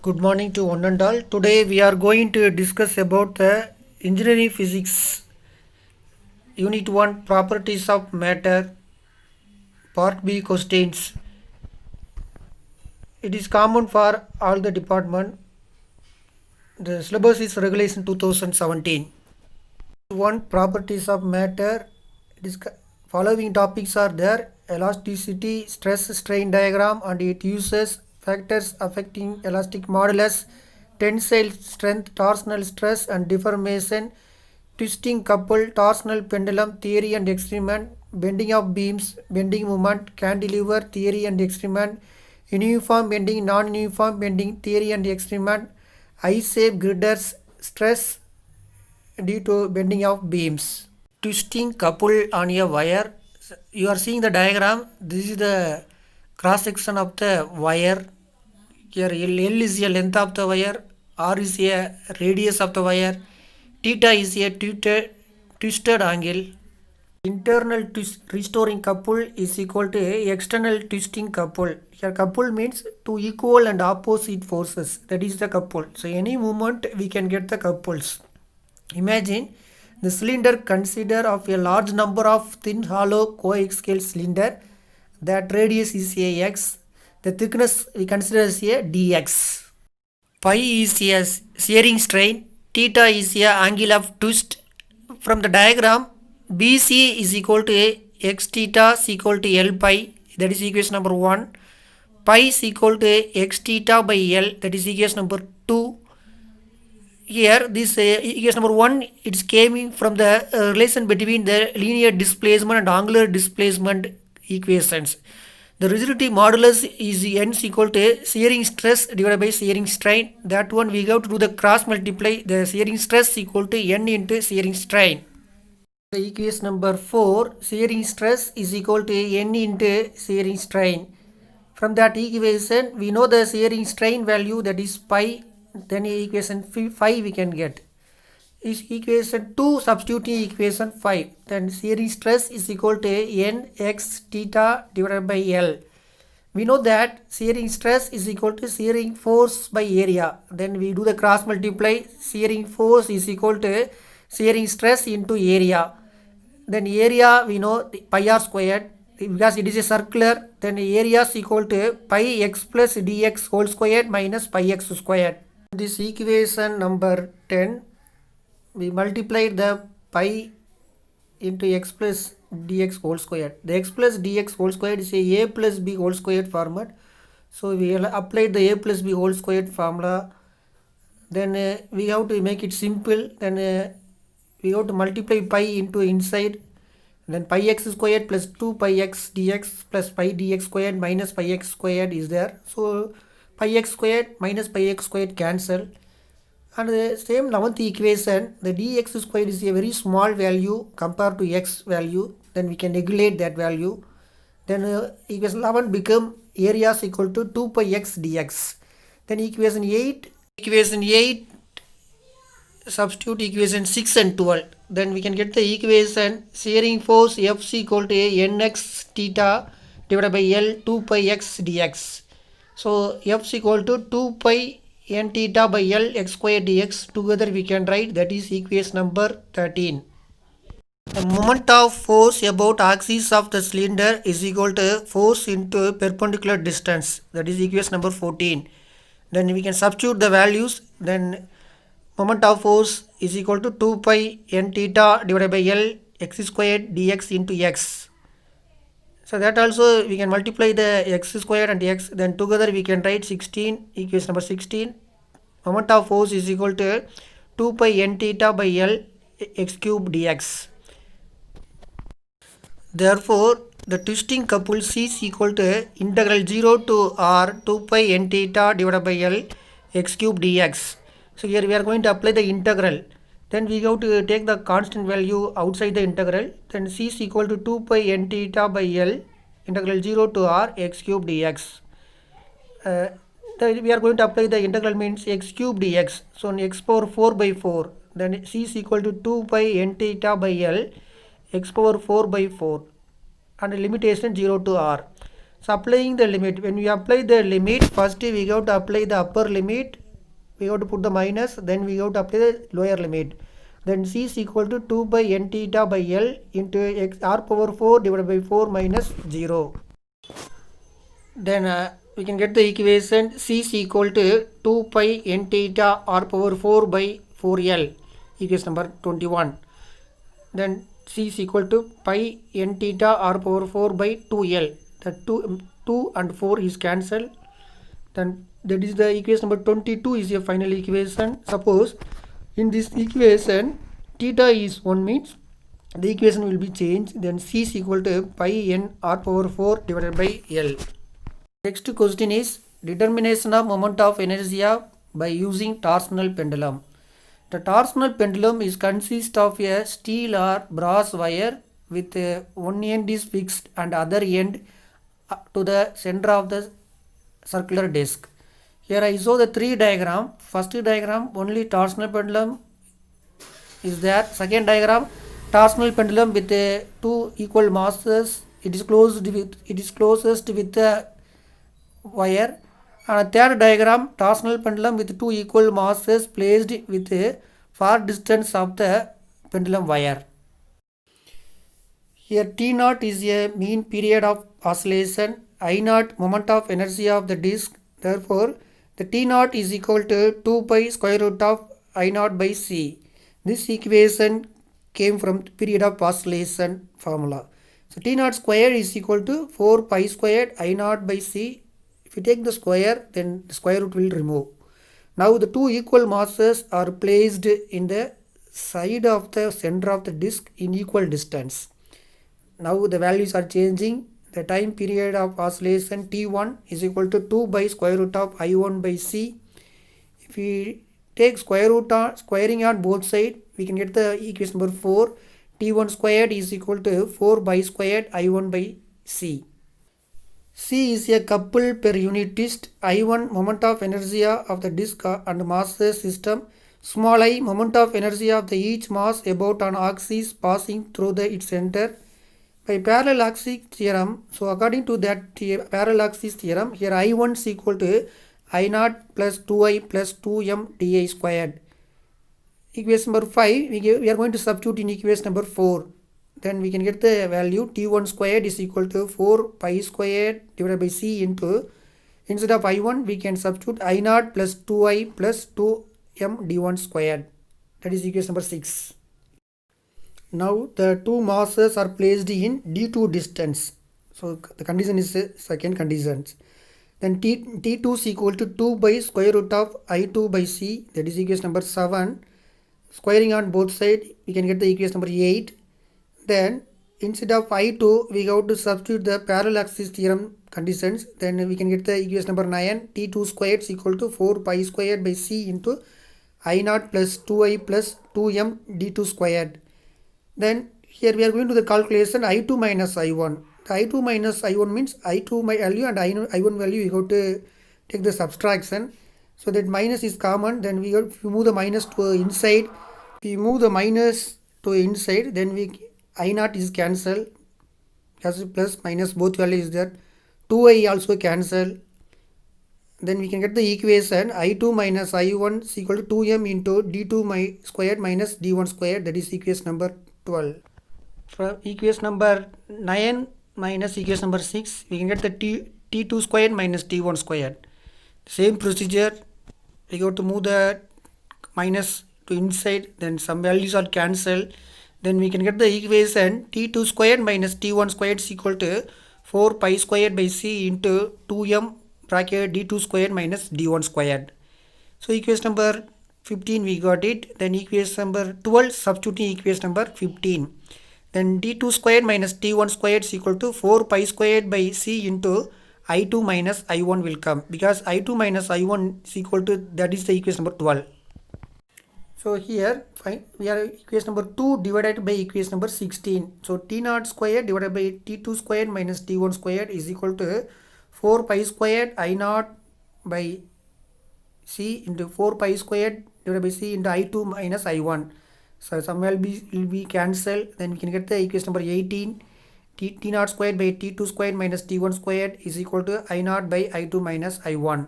Good morning to one and all. Today we are going to discuss about the engineering physics unit 1 properties of matter part B questions. It is common for all the department. The syllabus is regulation 2017. 1 properties of matter. Following topics are there: elasticity, stress strain diagram and it uses factors affecting elastic modulus, tensile strength, torsional stress and deformation, twisting couple, torsional pendulum theory and experiment, bending of beams, bending moment, cantilever theory and experiment, uniform bending, non-uniform bending theory and experiment, I-shape girders, stress due to bending of beams. Twisting couple on a wire. You are seeing the diagram. This is the cross section of the wire. Here L is a length of the wire, R is a radius of the wire, theta is a twisted angle. Internal restoring couple is equal to external twisting couple. Here couple means two equal and opposite forces. That is the couple. So any movement we can get the couples. Imagine the cylinder consider of a large number of thin hollow coaxial cylinder. That radius is a x. The thickness we consider as a dx. Pi is a shearing strain. Theta is a angle of twist. From the diagram, BC is equal to x theta is equal to L pi. That is equation number 1. Pi is equal to x theta by L. That is equation number 2. Here this equation number 1, it's coming from the relation between the linear displacement and angular displacement equations. The rigidity modulus is n is equal to shearing stress divided by shearing strain. That one we have to do the cross multiply. The shearing stress is equal to n into shearing strain. The equation number 4, shearing stress is equal to n into shearing strain. From that equation we know the shearing strain value, that is pi. Then equation 5 we can get. Is equation 2 substituting equation 5. Then shearing stress is equal to n x theta divided by L. We know that shearing stress is equal to shearing force by area. Then we do the cross multiply. Shearing force is equal to shearing stress into area. Then area we know pi r squared. Because it is a circular, then area is equal to pi x plus dx whole squared minus pi x squared. This equation number 10, we multiplied the pi into x plus dx whole squared. The x plus dx whole squared is a plus b whole squared format. So we applied the a plus b whole squared formula. Then we have to make it simple. Then we have to multiply pi into inside. Then pi x squared plus 2 pi x dx plus pi dx squared minus pi x squared is there. So pi x squared minus pi x squared cancel. And the same 11th equation, the dx squared is a very small value compared to x value. Then we can regulate that value. Then equation 11 become area is equal to 2 pi x dx. Then equation 8 substitute equation 6 and 12. Then we can get the equation shearing force F is equal to nx theta divided by L 2 pi x dx. So F is equal to 2 pi n theta by L x square dx. Together we can write, that is equation number 13. The moment of force about axis of the cylinder is equal to force into perpendicular distance. That is equation number 14. Then we can substitute the values. Then moment of force is equal to 2 pi n theta divided by L x squared dx into x. So that also we can multiply the x squared and x. Then together we can write 16, equation number 16. Moment of force is equal to 2 pi n theta by L x cube dx. Therefore, the twisting couple C is equal to integral 0 to r 2 pi n theta divided by L x cube dx. So here we are going to apply the integral. Then we have to take the constant value outside the integral. Then C is equal to 2 pi n theta by L integral 0 to r x cube dx. Then we are going to apply the integral means x cube dx. So x power 4 by 4. Then C is equal to 2 pi n theta by L x power 4 by 4. And limitation 0 to r. So applying the limit, when we apply the limit, first we have to apply the upper limit, we have to put the minus, then we have to apply the lower limit. Then c is equal to 2 by n theta by L into x r power 4 divided by 4 minus 0. Then we can get the equation c is equal to 2 pi n theta r power 4 by 4L, equation number 21. Then c is equal to pi n theta r power 4 by 2L. The 2 and 4 is cancelled. Then that is the equation number 22 is your final equation. Suppose in this equation theta is 1 means the equation will be changed. Then c is equal to pi n r power 4 divided by L. Next question is determination of moment of inertia by using torsional pendulum. The torsional pendulum is consist of a steel or brass wire with one end is fixed and other end to the center of the circular disc. Here I show the three diagram. First diagram only torsional pendulum is there. Second diagram torsional pendulum with two equal masses. It is closest with the wire. And third diagram torsional pendulum with two equal masses placed with a far distance of the pendulum wire. Here T0 is a mean period of oscillation, I0 moment of inertia of the disc. Therefore, the T0 is equal to 2 pi square root of I0 by C. This equation came from period of oscillation formula. So T0 square is equal to 4 pi squared I0 by C. If you take the square, then the square root will remove. Now the two equal masses are placed in the side of the center of the disc in equal distance. Now the values are changing. The time period of oscillation T1 is equal to 2 by square root of I1 by C. If we take squaring on both sides, we can get the equation number 4. T1 squared is equal to 4 by squared I1 by C. C is a couple per unit twist. I1 moment of inertia of the disc and mass system. Small I moment of inertia of the each mass about an axis passing through its center. By parallel axis theorem, so according to that parallel axis theorem, here I1 is equal to I0 plus 2I plus 2M dI squared. Equation number 5, we are going to substitute in equation number 4. Then we can get the value T1 squared is equal to 4 pi squared divided by C into, instead of I1, we can substitute I0 plus 2I plus 2M D1 squared. That is equation number 6. Now the two masses are placed in D2 distance. So the condition is second condition. Then T2 is equal to 2 by square root of I2 by C. That is equation number 7. Squaring on both sides, we can get the equation number 8. Then instead of I2, we have to substitute the parallel axis theorem conditions. Then we can get the equation number 9. T2 squared is equal to 4 pi squared by C into I0 plus 2I plus 2M D2 squared. Then here we are going to the calculation I2 minus I1. The I2 minus I1 means I2 value and I1 value we have to take the subtraction. So that minus is common. Then we have to move the minus to inside. If we move the minus to inside, then I0 is cancelled. As plus minus both values is there. 2I also cancel. Then we can get the equation I2 minus I1 is equal to 2M into D2 squared minus D1 squared. That is equation number 12. From equation number 9 minus equation number 6, we can get the T2 squared minus T1 squared. Same procedure, we have to move the minus to inside, then some values are cancelled. Then we can get the equation T2 squared minus T1 squared is equal to 4 pi squared by C into 2M bracket D2 squared minus D1 squared. So equation number 15 we got it. Then equation number 12, substituting equation number 15. Then D2 squared minus T1 squared is equal to 4 pi squared by C into I2 minus I1 will come, because I2 minus I1 is equal to, that is the equation number 12. So here we are equation number 2 divided by equation number 16. So T0 squared divided by T2 squared minus T1 squared is equal to 4 pi squared I0 by C into 4 pi squared divided by C into I2 minus I1. So some will be cancelled. Then we can get the equation number 18. T naught squared by T2 squared minus T1 squared is equal to I naught by I2 minus I1.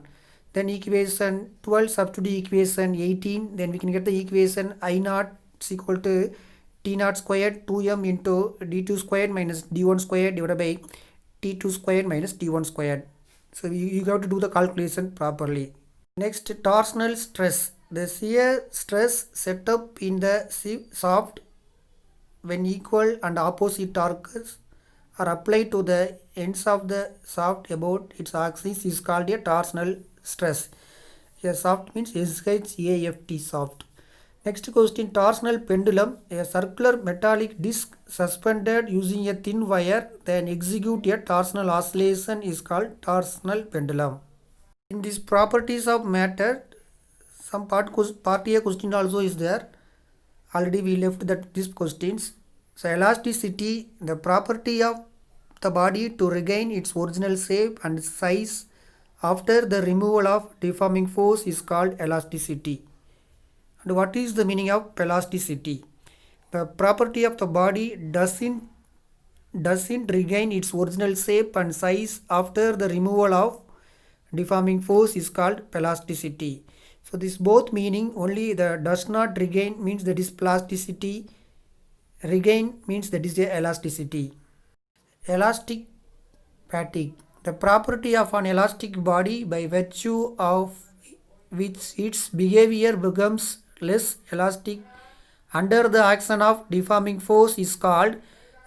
Then equation 12 substitute equation 18. Then we can get the equation I naught is equal to T naught squared 2m into D2 squared minus D1 squared divided by T2 squared minus T1 squared. So you have to do the calculation properly. Next, torsional stress. The shear stress set up in the shaft when equal and opposite torques are applied to the ends of the shaft about its axis is called a torsional stress. A shaft means SHAFT shaft. Next question, torsional pendulum. A circular metallic disc suspended using a thin wire then execute a torsional oscillation is called torsional pendulum. In these properties of matter, some part A question also is there. Already we left these questions. So elasticity, the property of the body to regain its original shape and size after the removal of deforming force is called elasticity. And what is the meaning of elasticity? The property of the body doesn't regain its original shape and size after the removal of deforming force is called elasticity. So this both meaning, only the does not regain means that is plasticity, regain means that is the elasticity. Elastic fatigue, the property of an elastic body by virtue of which its behavior becomes less elastic under the action of deforming force is called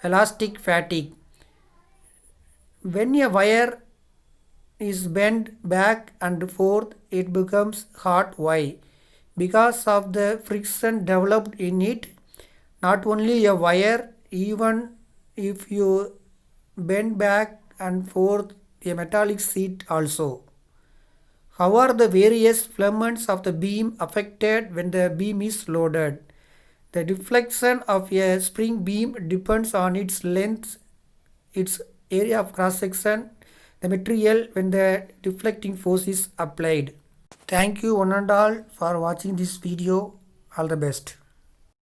elastic fatigue. When a wire is bent back and forth, it becomes hot. Why? Because of the friction developed in it. Not only a wire, even if you bend back and forth, a metallic sheet also. How are the various filaments of the beam affected when the beam is loaded? The deflection of a spring beam depends on its length, its area of cross section, the material when the deflecting force is applied. Thank you one and all for watching this video. All the best.